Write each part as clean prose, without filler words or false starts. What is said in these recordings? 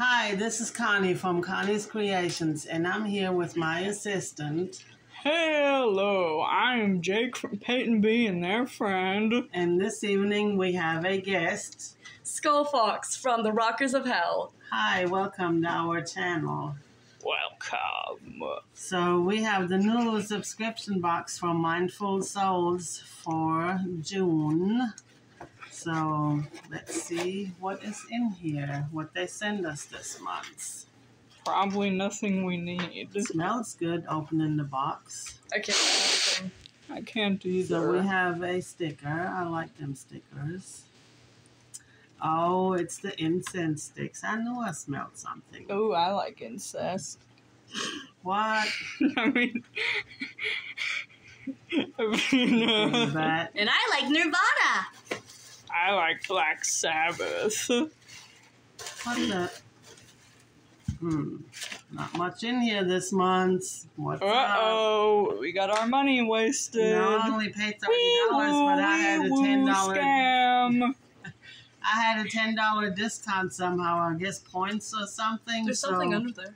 Hi, this is Connie from Connie's Creations, and I'm here with my assistant. Hello, I'm Jake from Peyton B and their friend. And this evening we have a guest. Skullfox from the Rockers of Hell. Hi, welcome to our channel. Welcome. So we have the new subscription box from Mindful Souls for June. So let's see what is in here, what they send us this month. Probably nothing we need. It smells good opening the box. I can't do anything. I can't either. So we have a sticker. I like them stickers. Oh, it's the incense sticks. I knew I smelled something. Oh, I like incest. What? I mean, That. And I like Nirvana. I like Black Sabbath. What the? Not much in here this month. What's up? Uh-oh, we got our money wasted. No, I only paid $30, but I had a $10. Scam. I had a $10 discount somehow. I guess points or something. There's something under there.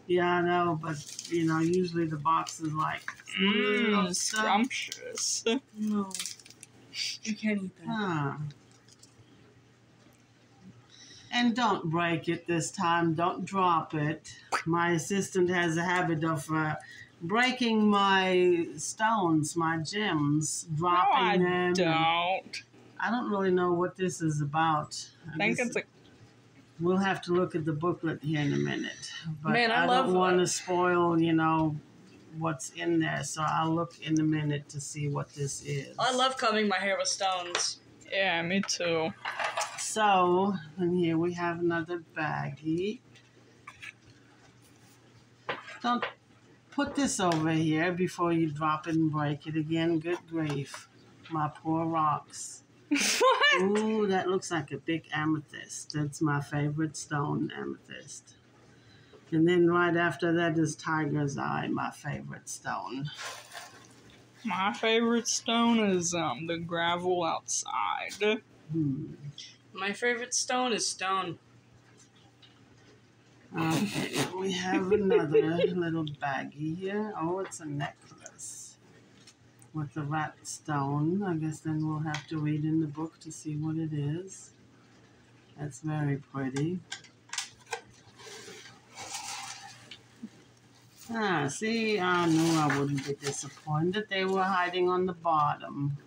Yeah, I know, but you know, usually the box is like Scrumptious. No, you can't eat that. Huh. And don't break it this time. Don't drop it. My assistant has a habit of breaking my stones, my gems, dropping them. I don't really know what this is about. I think it's a... We'll have to look at the booklet here in a minute. But Man, I don't want to spoil, you know, what's in there. So I'll look in a minute to see what this is. I love combing my hair with stones. Yeah, me too. So, and here we have another baggie. Don't put this over here before you drop it and break it again. Good grief. My poor rocks. What? Ooh, that looks like a big amethyst. That's my favorite stone, amethyst. And then right after that is Tiger's Eye, my favorite stone. My favorite stone is the gravel outside. My favorite stone is stone. Okay, we have another little baggie here. Oh, it's a necklace with a rat stone. I guess then we'll have to read in the book to see what it is. That's very pretty. Ah, see, I knew I wouldn't be disappointed. They were hiding on the bottom.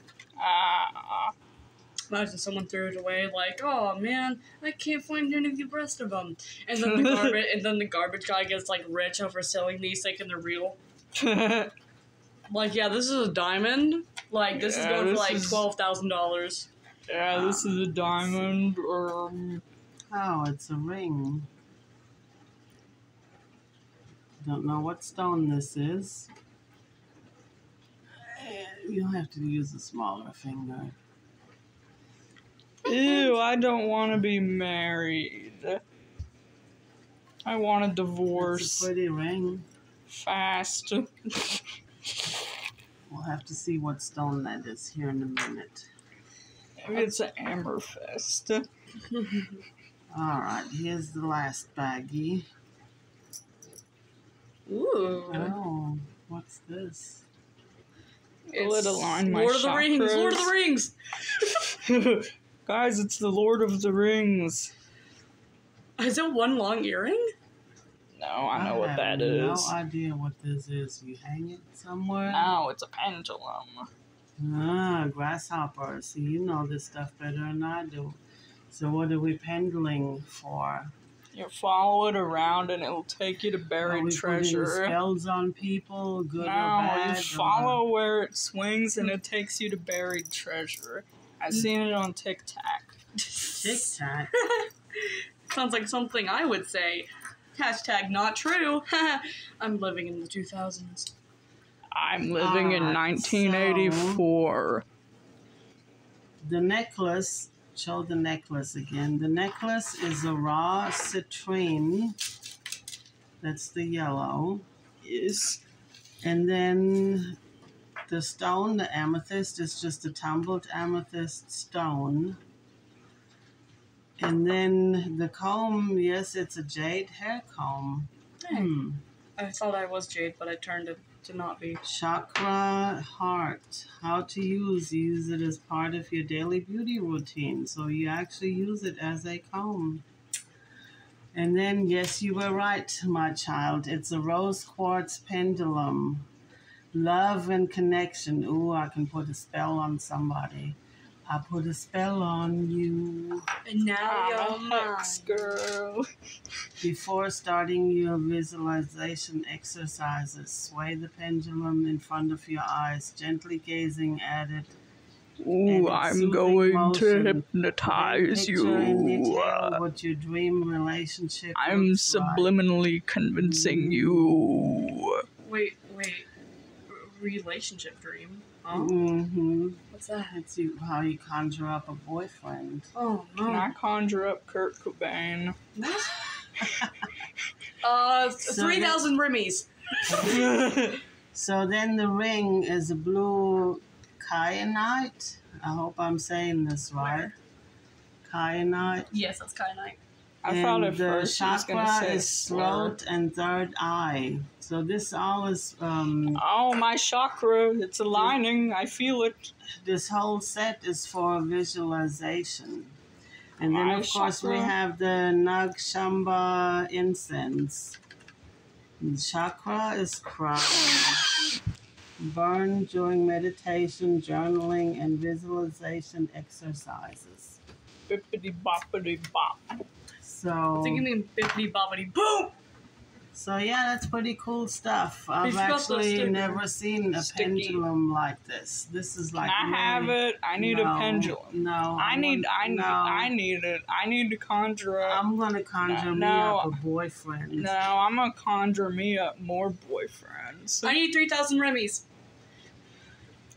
Imagine someone threw it away, like, oh man, I can't find any of the rest of them. And then the garbage guy gets like rich over selling these, thinking they're real. Like, yeah, this is a diamond. Like, this is going for like $12,000. Yeah, this is a diamond. Oh, it's a ring. Don't know what stone this is. You'll have to use a smaller finger. Ew, I don't want to be married. I want a divorce. It's a pretty ring. Fast. We'll have to see what stone that is here in a minute. Maybe it's an amethyst. Alright, here's the last baggie. Ooh. Oh, what's this? Will align my Lord of the Rings! Lord of the Rings! Guys, it's the Lord of the Rings. Is it one long earring? No, I know what that is. I have no idea what this is. You hang it somewhere? No, it's a pendulum. Ah, grasshopper. See, you know this stuff better than I do. So what are we pendling for? You follow it around and it'll take you to buried treasure. Putting spells on people, good or No, bad? you follow where it swings and it takes you to buried treasure. I've seen it on TikTok. Tic-tac? Sounds like something I would say. Hashtag not true. I'm living in the 2000s. I'm living in 1984. The necklace, show the necklace again. The necklace is a raw citrine. That's the yellow. Yes. And then the stone, the amethyst, is just a tumbled amethyst stone. And then the comb, yes, it's a jade hair comb. Hey. I thought I was jade, but I turned it to not be. Chakra heart. How to use. Use it as part of your daily beauty routine. So you actually use it as a comb. And then, yes, you were right, my child. It's a rose quartz pendulum. Love and connection. Ooh, I can put a spell on somebody. I put a spell on you. And now you're I'm a hex mine. girl. Before starting your visualization exercises, sway the pendulum in front of your eyes, gently gazing at it. Ooh, I'm going to hypnotize Picture in you. detail what your dream relationship I'm looks like. subliminally convincing you. Wait. Relationship dream? Huh? Mm-hmm. What's that? It's how you conjure up a boyfriend. Oh Can I no. conjure up Kurt Cobain? 3,000 rimmies. So then the ring is a blue kyanite. I hope I'm saying this right. Kyanite. Yes, that's kind of nice. I thought at the first she was gonna chakra say is throat and third eye. So this all is Oh, my chakra! It's aligning. I feel it. this whole set is for visualization. And then My of course we chakra. have the Nag Shamba incense. The chakra is crown. Burn during meditation, journaling, and visualization exercises. Bippity boppity bop. So, Think you mean bippity boppity boom? so yeah, that's pretty cool stuff. I've forgot the actually sticker. never seen a Sticky. pendulum like this. This is like Can I have really- it? I need No, a pendulum. No, I need no. it. I need to conjure up. I'm gonna conjure me No. up a boyfriend. No, I'm gonna conjure me up more boyfriends. I need 3,000 rimmies.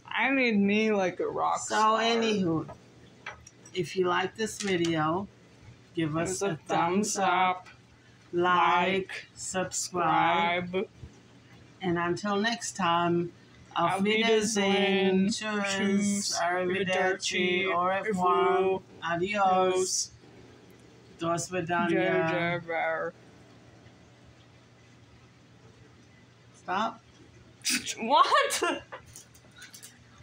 I need me like a rock So, star. anywho, if you like this video, give us There's a thumbs up, like, subscribe, subscribe. and until next time, auf Auf Wiedersehen, Wiedersehen, tschüss, tschüss, arrivederci, arrivederci, au revoir, au adios, dos vidania. Stop. What?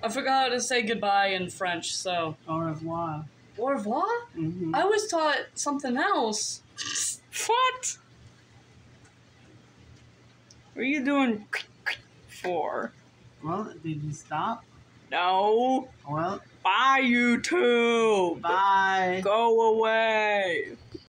I forgot how to say goodbye in French, so. Au revoir. Au revoir? Mm-hmm. I was taught something else. What? What are you doing for? Well, did you stop? No. Well, Bye, YouTube. bye. Go away.